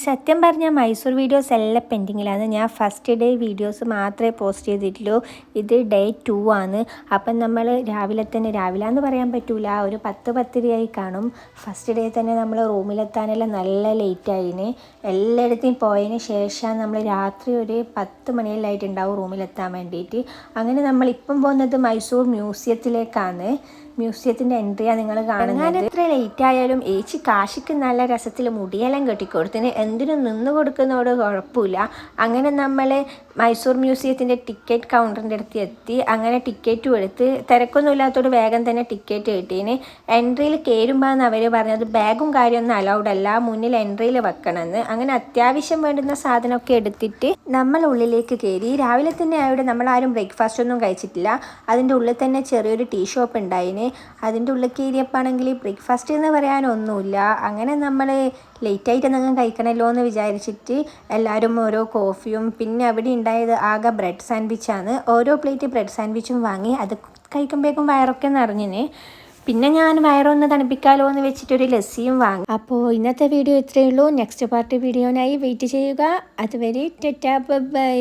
സത്യം പറഞ്ഞാൽ മൈസൂർ വീഡിയോസ് എല്ലാം പെൻഡിങ്ങിലാണ്. ഞാൻ ഫസ്റ്റ് ഡേ വീഡിയോസ് മാത്രമേ പോസ്റ്റ് ചെയ്തിട്ടുള്ളൂ. ഇത് ഡേ 2 ആണ്. അപ്പം നമ്മൾ രാവിലെ എന്ന് പറയാൻ പറ്റൂല, ഒരു 10-10:30 കാണും. ഫസ്റ്റ് ഡേ തന്നെ നമ്മൾ റൂമിലെത്താനെല്ലാം നല്ല ലേറ്റായിന്. എല്ലായിടത്തും പോയതിന് ശേഷം നമ്മൾ രാത്രി ഒരു 10 മണിയെല്ലായിട്ടുണ്ടാവും റൂമിലെത്താൻ വേണ്ടിയിട്ട്. അങ്ങനെ നമ്മളിപ്പം പോകുന്നത് മൈസൂർ മ്യൂസിയത്തിലേക്കാണ്. മ്യൂസിയത്തിൻ്റെ എൻട്രിയാണ് നിങ്ങൾ കാണുന്നത്. ഞാൻ എത്ര ലേറ്റ് ആയാലും ഏച്ചി കാശിക്ക് നല്ല രസത്തിൽ മുടിയെല്ലാം കെട്ടിക്കൊടുത്തിന്. എന്തിനും നിന്ന് കൊടുക്കുന്നതോട് കുഴപ്പമില്ല. അങ്ങനെ നമ്മൾ മൈസൂർ മ്യൂസിയത്തിൻ്റെ ടിക്കറ്റ് കൗണ്ടറിൻ്റെ അടുത്ത് എത്തി. അങ്ങനെ ടിക്കറ്റും എടുത്ത് തിരക്കൊന്നും ഇല്ലാത്തതോട് വേഗം തന്നെ ടിക്കറ്റ് കിട്ടീന്. എൻട്രിയിൽ കയറുമ്പോഴാണ് അവർ പറഞ്ഞത് ബാഗും കാര്യമൊന്നും അലൗഡ് അല്ല, മുന്നിൽ എൻട്രിയിൽ വെക്കണമെന്ന്. അങ്ങനെ അത്യാവശ്യം വേണ്ടുന്ന സാധനമൊക്കെ എടുത്തിട്ട് നമ്മൾ ഉള്ളിലേക്ക് കയറി. രാവിലെ തന്നെ ആയതുകൊണ്ട് നമ്മളാരും ബ്രേക്ക്ഫാസ്റ്റ് ഒന്നും കഴിച്ചിട്ടില്ല. അതിൻ്റെ ഉള്ളിൽ തന്നെ ചെറിയൊരു ടീ ഷോപ്പ് ഉണ്ടായിന്. അതിൻ്റെ ഉള്ളിൽ കയറിയപ്പോഴാണെങ്കിൽ ബ്രേക്ക്ഫാസ്റ്റ് എന്ന് പറയാനൊന്നുമില്ല. അങ്ങനെ നമ്മൾ ലേറ്റായിട്ട് എന്തെങ്കിലും കഴിക്കണമല്ലോ എന്ന് വിചാരിച്ചിട്ട് എല്ലാവരും ഓരോ കോഫിയും, പിന്നെ അവിടെ ഉണ്ടായത് ആകെ ബ്രെഡ് സാൻഡ്വിച്ചാണ്. ഓരോ പ്ലേറ്റ് ബ്രെഡ് സാൻഡ്വിച്ചും വാങ്ങി. അത് കഴിക്കുമ്പോഴേക്കും വയറൊക്കെ നിറഞ്ഞിന്. പിന്നെ ഞാൻ വയറൊന്ന് തണുപ്പിക്കാമല്ലോ എന്ന് വെച്ചിട്ടൊരു ലസ്സിയും വാങ്ങി. അപ്പോൾ ഇന്നത്തെ വീഡിയോ ഇത്രയേ ഉള്ളൂ. നെക്സ്റ്റ് പാർട്ട് വീഡിയോനായി വെയിറ്റ് ചെയ്യുക. അതുവരെ ടാറ്റാ ബൈ.